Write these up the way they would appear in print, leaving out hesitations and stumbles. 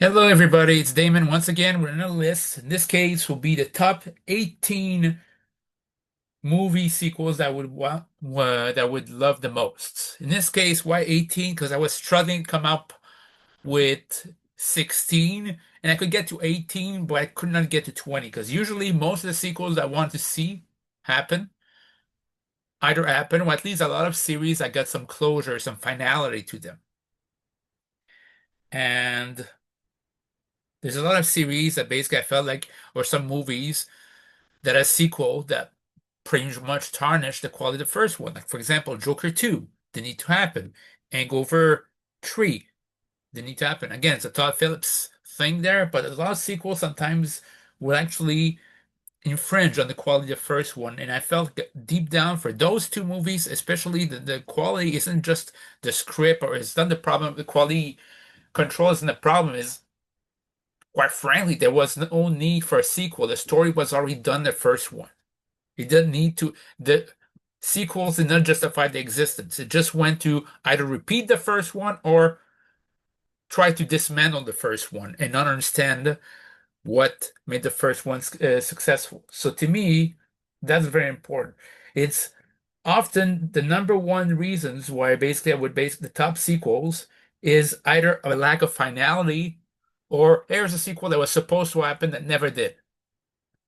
Hello, everybody. It's Damon once again with another list. In this case, will be the top 18 movie sequels that would love the most. In this case, why 18? Because I was struggling to come up with 16, and I could get to 18, but I could not get to 20. Because usually, most of the sequels I want to see happen, either happen, or at least a lot of series, I got some closure, some finality to them. And there's a lot of series that basically I felt like, or some movies that a sequel that pretty much tarnished the quality of the first one. Like, for example, Joker 2 didn't need to happen. Hangover 3 didn't need to happen. Again, it's a Todd Phillips thing there, but a lot of sequels sometimes will actually infringe on the quality of the first one. And I felt deep down for those two movies, especially the quality isn't just the script or it's not the problem. The quality control isn't the problem. Is quite frankly, there was no need for a sequel. The story was already done the first one. It didn't need to. The sequels did not justify the existence. It just went to either repeat the first one or try to dismantle the first one and not understand what made the first one successful. So to me, that's very important. It's often the number one reasons why basically I would base the top sequels is either a lack of finality or here's a sequel that was supposed to happen that never did.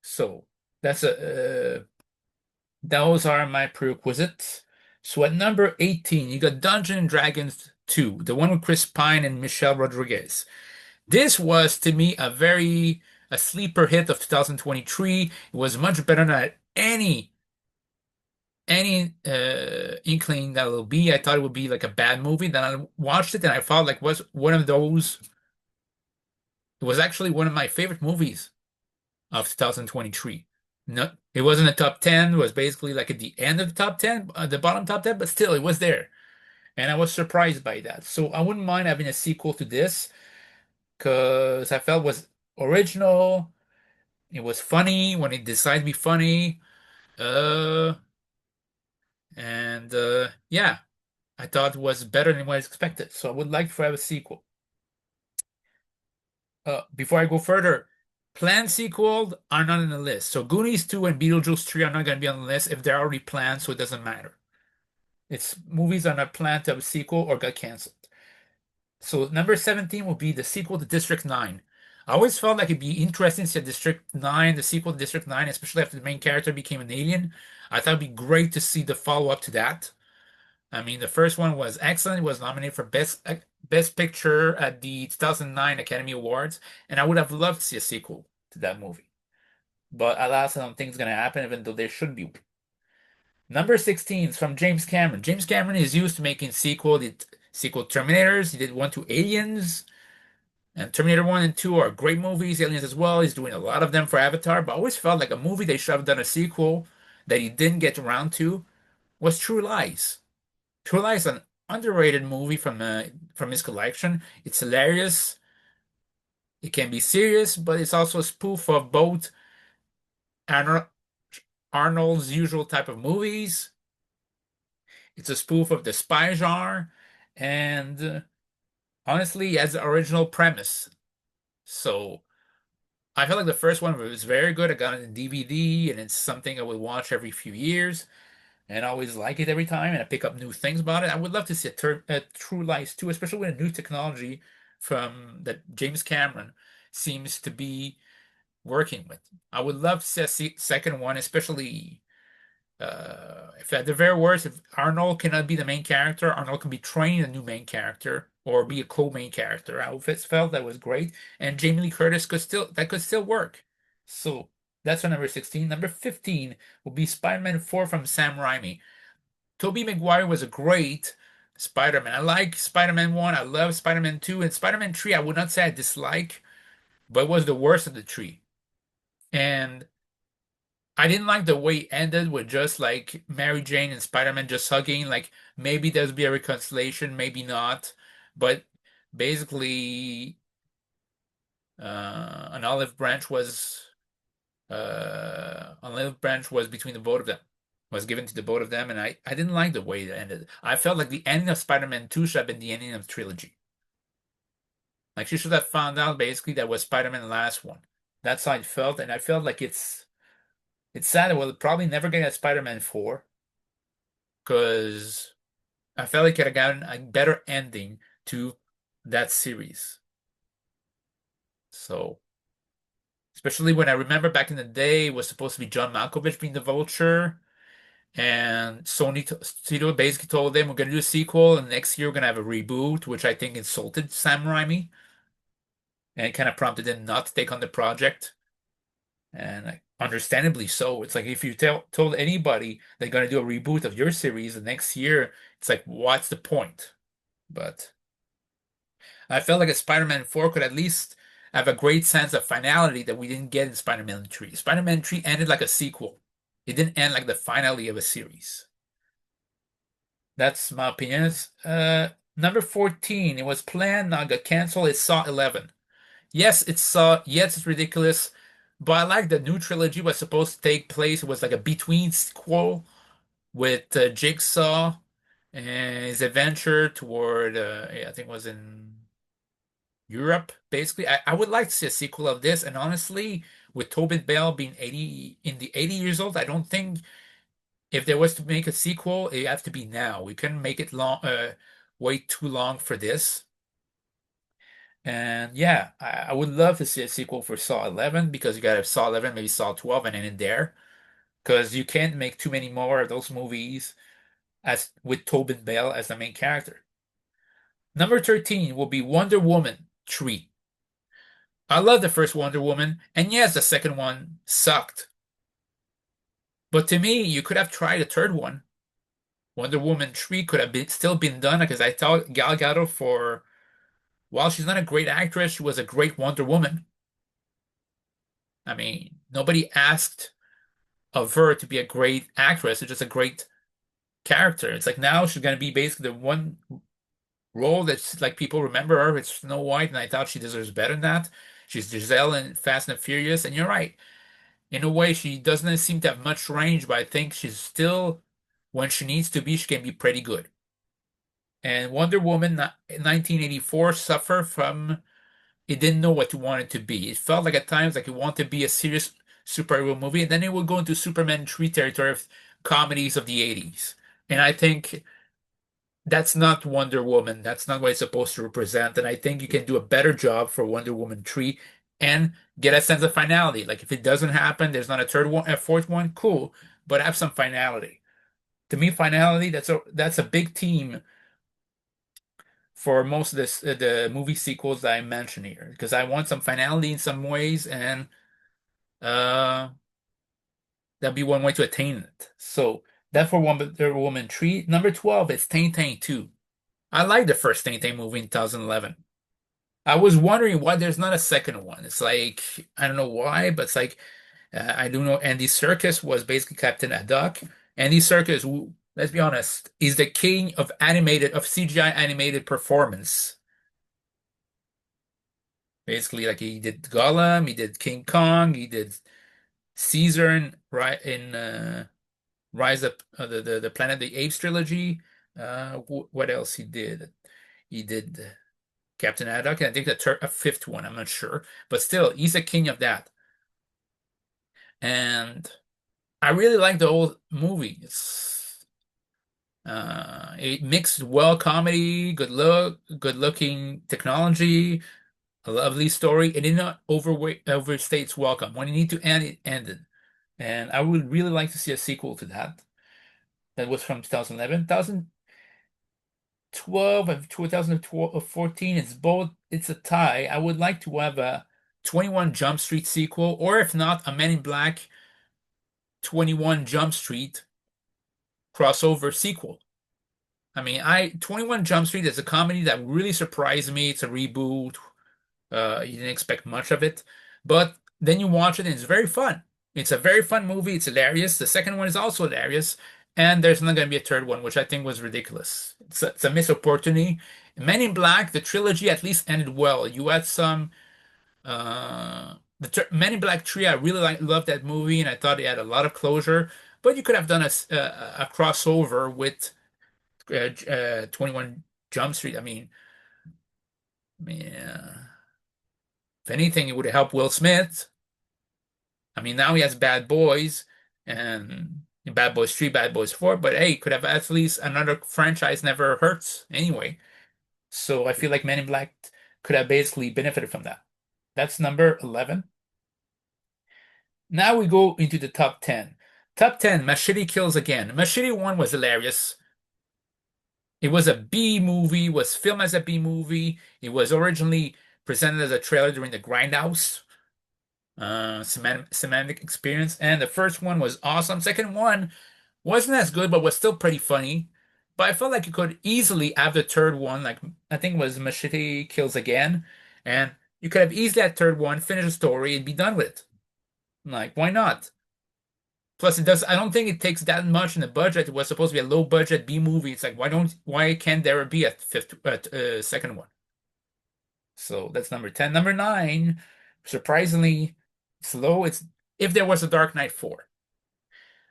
So that's a those are my prerequisites. So at number 18, you got Dungeons and Dragons 2, the one with Chris Pine and Michelle Rodriguez. This was to me a sleeper hit of 2023. It was much better than any inkling that it'll be. I thought it would be like a bad movie. Then I watched it and I felt like it was one of those. It was actually one of my favorite movies of 2023. No, it wasn't a top 10. It was basically like at the end of the top 10, the bottom top 10, but still it was there. And I was surprised by that. So I wouldn't mind having a sequel to this because I felt it was original. It was funny when it decided to be funny. Uh, and yeah, I thought it was better than what I expected. So I would like to have a sequel. Before I go further, planned sequels are not in the list. So Goonies 2 and Beetlejuice 3 are not going to be on the list if they're already planned, so it doesn't matter. It's movies are not planned to have a sequel or got canceled. So number 17 will be the sequel to District 9. I always felt like it'd be interesting to see District 9, the sequel to District 9, especially after the main character became an alien. I thought it'd be great to see the follow-up to that. I mean, the first one was excellent. It was nominated for Best Picture at the 2009 Academy Awards, and I would have loved to see a sequel to that movie. But alas, I don't think it's going to happen, even though there should be. Number 16 is from James Cameron. James Cameron is used to making sequel. He did sequel Terminators. He did one to Aliens. And Terminator 1 and 2 are great movies. Aliens as well. He's doing a lot of them for Avatar. But I always felt like a movie they should have done a sequel that he didn't get around to was True Lies. True Lies is an underrated movie from his collection. It's hilarious. It can be serious, but it's also a spoof of both Arnold, Arnold's usual type of movies. It's a spoof of the spy genre, and honestly, it has the original premise. So I feel like the first one was very good. I got it in DVD, and it's something I would watch every few years, and I always like it every time, and I pick up new things about it. I would love to see a True Lies too, especially with a new technology from that James Cameron seems to be working with. I would love to see a second one, especially if at the very worst, if Arnold cannot be the main character, Arnold can be training a new main character or be a co-main character. I always felt that was great, and Jamie Lee Curtis could still work. So that's for number 16. Number 15 will be Spider-Man 4 from Sam Raimi. Tobey Maguire was a great Spider-Man. I like Spider-Man 1, I love Spider-Man 2, and Spider-Man 3 I would not say I dislike, but it was the worst of the three. And I didn't like the way it ended with just like Mary Jane and Spider-Man just hugging. Like maybe there's be a reconciliation, maybe not. But basically, an olive branch was an olive branch was between the both of them, was given to the both of them, and I didn't like the way it ended. I felt like the ending of Spider-Man 2 should have been the ending of the trilogy. Like she should have found out basically that was Spider-Man the last one. That's how I felt, and I felt like it's sad. We'll probably never get a Spider-Man 4 because I felt like it had gotten a better ending to that series. So, especially when I remember back in the day, it was supposed to be John Malkovich being the Vulture, and Sony Studio basically told them we're going to do a sequel, and next year we're going to have a reboot, which I think insulted Sam Raimi and kind of prompted him not to take on the project. And like, understandably so. It's like if you told anybody they're going to do a reboot of your series the next year, it's like, what's the point? But I felt like a Spider-Man 4 could at least have a great sense of finality that we didn't get in Spider-Man 3. Spider-Man 3 ended like a sequel. It didn't end like the finale of a series. That's my opinion. Number 14, it was planned, now got canceled. It Saw 11. Yes, it's Saw. Yes, it's ridiculous. But I like the new trilogy was supposed to take place. It was like a between sequel with Jigsaw and his adventure toward, I think it was in Europe, basically. I would like to see a sequel of this. And honestly, with Tobin Bell being 80 in the 80 years old, I don't think if there was to make a sequel, it have to be now. We couldn't make it long, wait too long for this. And yeah, I would love to see a sequel for Saw 11 because you gotta have Saw 11, maybe Saw 12, and then in there because you can't make too many more of those movies as with Tobin Bell as the main character. Number 13 will be Wonder Woman 3. I love the first Wonder Woman, and yes, the second one sucked. But to me, you could have tried a third one. Wonder Woman 3 could have still been done because I thought Gal Gadot while she's not a great actress, she was a great Wonder Woman. I mean, nobody asked of her to be a great actress. It's just a great character. It's like now she's gonna be basically the one role that's like people remember her. It's Snow White, and I thought she deserves better than that. She's Giselle in Fast and Furious, and you're right. In a way, she doesn't seem to have much range, but I think she's still, when she needs to be, she can be pretty good. And Wonder Woman 1984 suffered from it didn't know what it wanted to be. It felt like at times like it wanted to be a serious superhero movie, and then it would go into Superman 3 territory of comedies of the 80s. And I think that's not Wonder Woman. That's not what it's supposed to represent. And I think you can do a better job for Wonder Woman 3 and get a sense of finality. Like if it doesn't happen, there's not a third one, a fourth one, cool, but have some finality. To me, finality, that's a big theme for most of the movie sequels that I mentioned here because I want some finality in some ways, and uh, that'd be one way to attain it. So that for Wonder Woman 3. Number 12 is Tintin 2. I like the first Tintin movie in 2011. I was wondering why there's not a second one. It's like I don't know why, but it's like I do know Andy Serkis was basically Captain Haddock. Andy Serkis, who, let's be honest, is the king of CGI animated performance. Basically, like he did Gollum, he did King Kong, he did Caesar in Rise of the Planet of the Apes trilogy. What else he did? He did Captain Haddock, and I think a fifth one. I'm not sure, but still, he's the king of that. And I really like the whole movie. It mixed well comedy, good looking technology, a lovely story. It did not overstay its welcome. When it needed to end, it ended. And I would really like to see a sequel to that. That was from 2011. 2012 and 2014, it's a tie. I would like to have a 21 Jump Street sequel, or if not, a Men in Black 21 Jump Street crossover sequel. I mean, 21 Jump Street is a comedy that really surprised me. It's a reboot. You didn't expect much of it, but then you watch it and it's very fun. It's a very fun movie. It's hilarious. The second one is also hilarious, and there's not going to be a third one, which I think was ridiculous. It's a missed opportunity. Men in Black, the trilogy at least ended well. You had some Men in Black 3. I really loved that movie, and I thought it had a lot of closure. But you could have done a crossover with 21 Jump Street. I mean, Yeah. If anything, it would help Will Smith. I mean, now he has Bad Boys and Bad Boys 3, Bad Boys 4, but hey, could have at least another franchise never hurts anyway. So I feel like Men in Black could have basically benefited from that. That's number 11. Now we go into the top 10. Top 10, Machete Kills Again. Machete 1 was hilarious. It was a B movie, was filmed as a B movie. It was originally presented as a trailer during the Grindhouse semantic experience. And the first one was awesome. Second one wasn't as good, but was still pretty funny. But I felt like you could easily have the third one, like I think it was Machete Kills Again, and you could have easily that third one, finish the story, and be done with it. Like, why not? Plus, it does. I don't think it takes that much in the budget. It was supposed to be a low budget B movie. It's like, why can't there be a second one? So that's number 10. Number nine, surprisingly slow. It's If There Was a Dark Knight 4.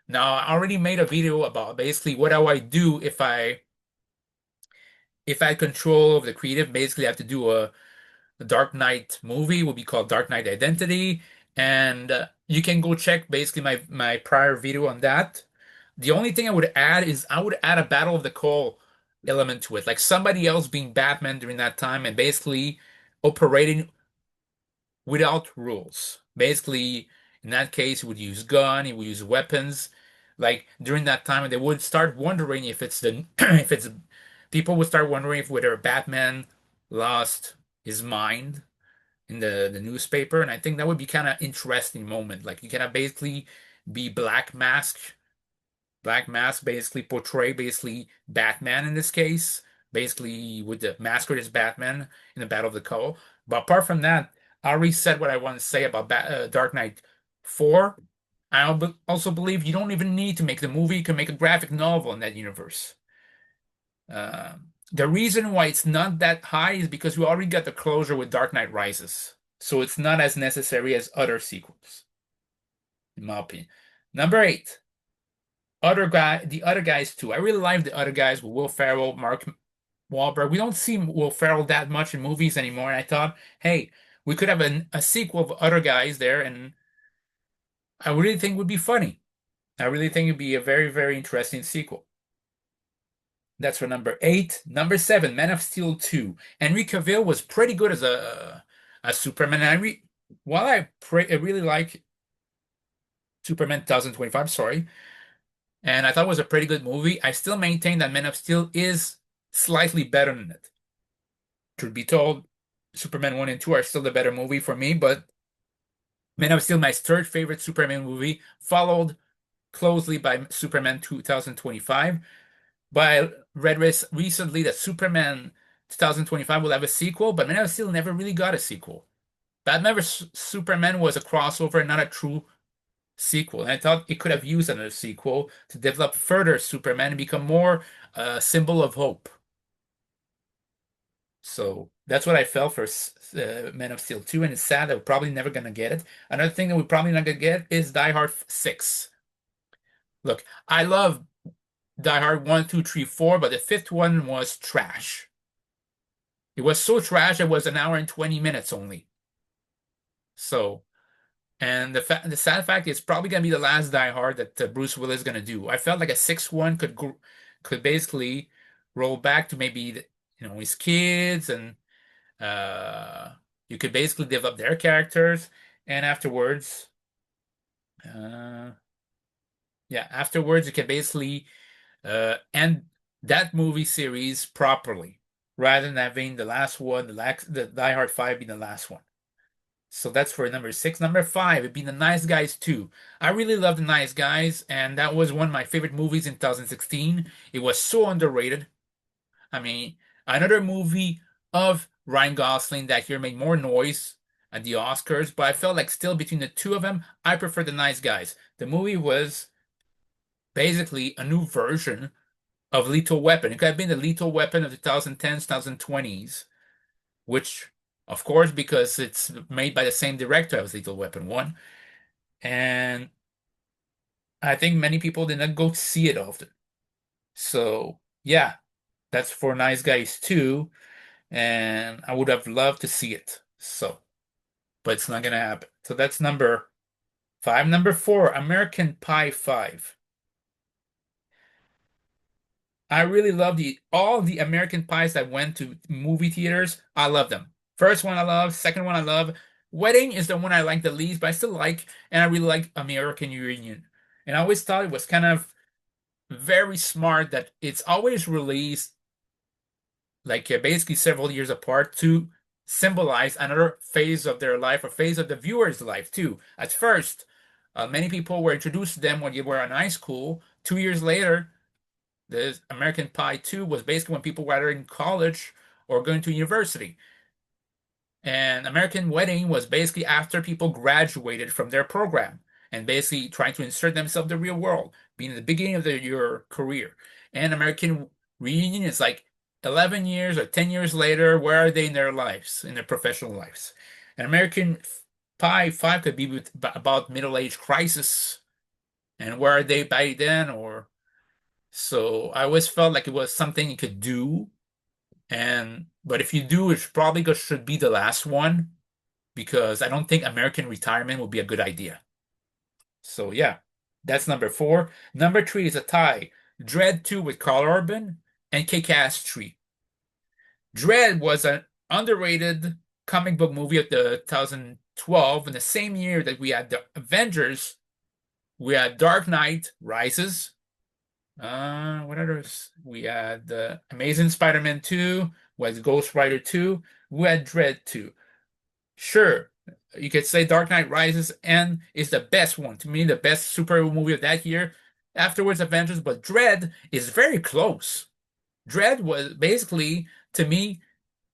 Now, I already made a video about basically what do I do if I had control of the creative. Basically, I have to do a Dark Knight movie, will be called Dark Knight Identity, and you can go check basically my prior video on that. The only thing I would add is I would add a Battle of the Call element to it, like somebody else being Batman during that time and basically operating without rules. Basically, in that case, he would use gun, he would use weapons. Like during that time, they would start wondering if it's the if it's people would start wondering if whether Batman lost his mind in the newspaper, and I think that would be kind of interesting moment. Like you can have basically be Black Mask basically portray basically Batman in this case, basically with the masquerade as Batman in the Battle of the Call. But apart from that, I already said what I want to say about Dark Knight 4. Also believe you don't even need to make the movie, you can make a graphic novel in that universe. Uh, the reason why it's not that high is because we already got the closure with Dark Knight Rises. So it's not as necessary as other sequels, in my opinion. Number 8. The other guys too. I really like the other guys with Will Ferrell, Mark Wahlberg. We don't see Will Ferrell that much in movies anymore. And I thought, hey, we could have a sequel of other guys there, and I really think it would be funny. I really think it'd be a very, very interesting sequel. That's for number 8. Number 7, Man of Steel 2. Henry Cavill was pretty good as a Superman. While I really like Superman 2025, sorry, and I thought it was a pretty good movie, I still maintain that Man of Steel is slightly better than it. Truth be told, Superman 1 and 2 are still the better movie for me, but Man of Steel, my third favorite Superman movie, followed closely by Superman 2025. But I read recently that Superman 2025 will have a sequel, but Man of Steel never really got a sequel. Batman vs Superman was a crossover, not a true sequel. And I thought it could have used another sequel to develop further Superman and become more a symbol of hope. So that's what I felt for Man of Steel 2, and it's sad that we're probably never gonna get it. Another thing that we're probably not gonna get is Die Hard 6. Look, I love Die Hard 1, 2, 3, 4, but the fifth one was trash. It was so trash it was an hour and 20 minutes only. So, and the sad fact is probably gonna be the last Die Hard that Bruce Willis is gonna do. I felt like a sixth one could basically roll back to maybe his kids, and uh you could basically develop their characters, and uh afterwards you can basically end that movie series properly rather than having the last one, the Die Hard 5 being the last one. So that's for number 6. Number 5, it'd be The Nice Guys 2. I really love The Nice Guys, and that was one of my favorite movies in 2016. It was so underrated. I mean, another movie of Ryan Gosling that year made more noise at the Oscars, but I felt like still between the two of them, I prefer The Nice Guys. The movie was basically a new version of Lethal Weapon. It could have been the Lethal Weapon of the 2010s, 2020s, which, of course, because it's made by the same director as Lethal Weapon 1. And I think many people did not go see it often. So, yeah, that's for Nice Guys 2. and I would have loved to see it. So, but it's not gonna happen. So that's number five. Number four, American Pie 5. I really love the all the American Pies that went to movie theaters. I love them. First one I love, second one I love. Wedding is the one I like the least, but I still like, and I really like American Reunion. And I always thought it was kind of very smart that it's always released like basically several years apart to symbolize another phase of their life or phase of the viewer's life too. At first, many people were introduced to them when you were in high school. 2 years later, the American Pie 2 was basically when people were either in college or going to university. And American Wedding was basically after people graduated from their program and basically trying to insert themselves in the real world, being the beginning of your career. And American Reunion is like 11 years or 10 years later, where are they in their lives, in their professional lives? And American Pie 5 could be about middle-age crisis and where are they by then, or so I always felt like it was something you could do. And but if you do, it probably should be the last one because I don't think American retirement would be a good idea. So yeah, that's number four. Number three is a tie. Dread 2 with Carl Urban and Kick-Ass 3. Dread was an underrated comic book movie of the 2012. In the same year that we had the Avengers, we had Dark Knight Rises. What others? We had Amazing Spider-Man 2, we had Ghost Rider 2, we had Dread 2. Sure, you could say Dark Knight Rises and is the best one. To me, the best superhero movie of that year. Afterwards, Avengers, but Dread is very close. Dread was basically, to me,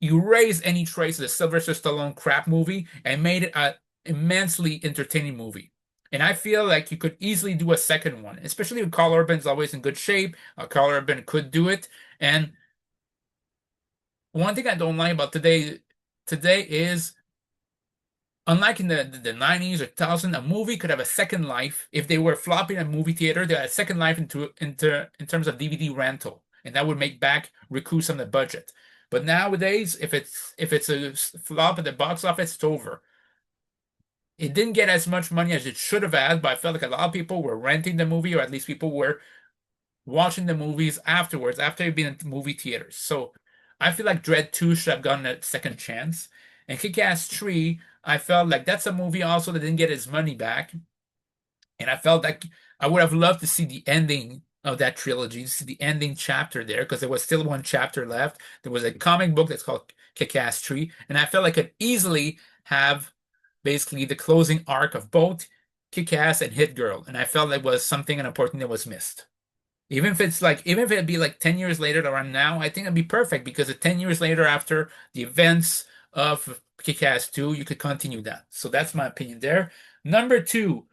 erased any trace of the Sylvester Stallone crap movie and made it an immensely entertaining movie. And I feel like you could easily do a second one, especially with Carl Urban's always in good shape. Carl Urban could do it. And one thing I don't like about today is unlike in the 90s or 2000, a movie could have a second life. If they were flopping a movie theater, they had a second life into in terms of DVD rental, and that would make back recoup some of the budget. But nowadays, if it's a flop at the box office, it's over. It didn't get as much money as it should have had, but I felt like a lot of people were renting the movie, or at least people were watching the movies afterwards, after they've been in movie theaters. So I feel like Dread 2 should have gotten a second chance. And Kick-Ass 3, I felt like that's a movie also that didn't get his money back. And I felt like I would have loved to see the ending of that trilogy, to see the ending chapter there, because there was still one chapter left. There was a comic book that's called Kick-Ass 3, and I felt like I could easily have basically the closing arc of both Kick-Ass and Hit Girl. And I felt like was something important that was missed. Even if it'd be like 10 years later around now, I think it'd be perfect because 10 years later after the events of Kick-Ass 2, you could continue that. So that's my opinion there. Number two,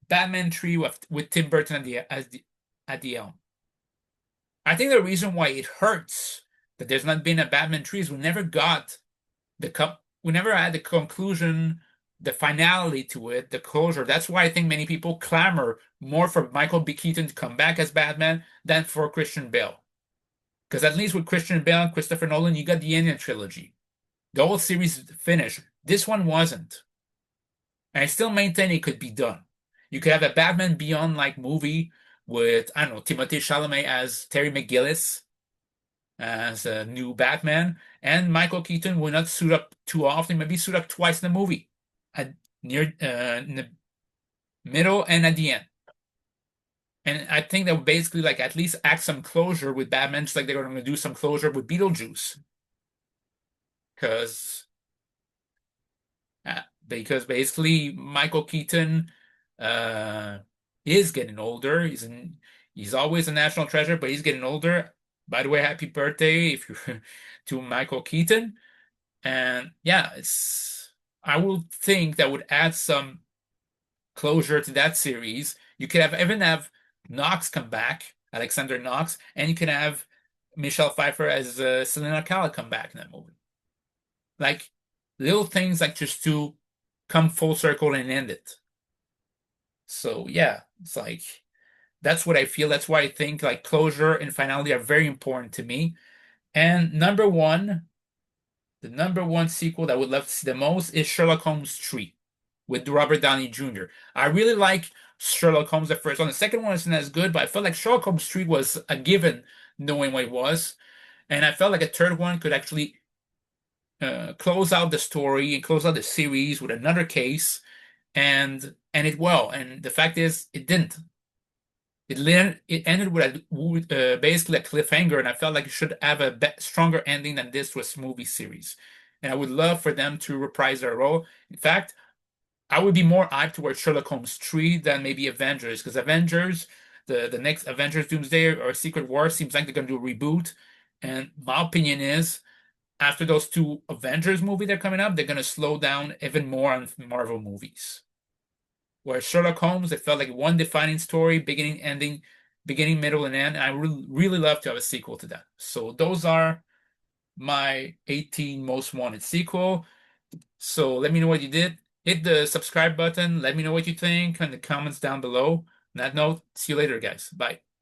Batman 3 with Tim Burton at the helm. I think the reason why it hurts that there's not been a Batman 3 is we never had the conclusion, the finality to it, the closure. That's why I think many people clamor more for Michael B. Keaton to come back as Batman than for Christian Bale. Because at least with Christian Bale and Christopher Nolan, you got the Alien trilogy. The whole series finished. This one wasn't. And I still maintain it could be done. You could have a Batman Beyond like movie with, I don't know, Timothée Chalamet as Terry McGillis as a new Batman, and Michael Keaton will not suit up too often, maybe suit up twice in the movie, at near in the middle and at the end. And I think that would basically like at least act some closure with Batman, just like they're going to do some closure with Beetlejuice, because because basically Michael Keaton uh, is getting older. He's always a national treasure, but he's getting older. By the way, happy birthday if you to Michael Keaton. And yeah, it's I would think that would add some closure to that series. You could have even have Knox come back, Alexander Knox, and you can have Michelle Pfeiffer as Selena Kyle come back in that movie. Like little things like just to come full circle and end it. So yeah, it's like that's what I feel. That's why I think like closure and finality are very important to me. And number one, The number one sequel that I would love to see the most is Sherlock Holmes 3 with Robert Downey Jr. I really like Sherlock Holmes the first one. The second one isn't as good, but I felt like Sherlock Holmes 3 was a given knowing what it was. And I felt like a third one could actually close out the story and close out the series with another case and it well. And the fact is, it didn't. It ended with basically a cliffhanger, and I felt like it should have a stronger ending than this was movie series. And I would love for them to reprise their role. In fact, I would be more hyped towards Sherlock Holmes 3 than maybe Avengers, because Avengers, the next Avengers Doomsday or Secret War seems like they're going to do a reboot. And my opinion is, after those two Avengers movies that are coming up, they're going to slow down even more on Marvel movies. Whereas Sherlock Holmes, it felt like one defining story, beginning, ending, beginning, middle, and end. And I really love to have a sequel to that. So those are my 18 most wanted sequel. So let me know what you did. Hit the subscribe button. Let me know what you think in the comments down below. On that note, see you later, guys. Bye.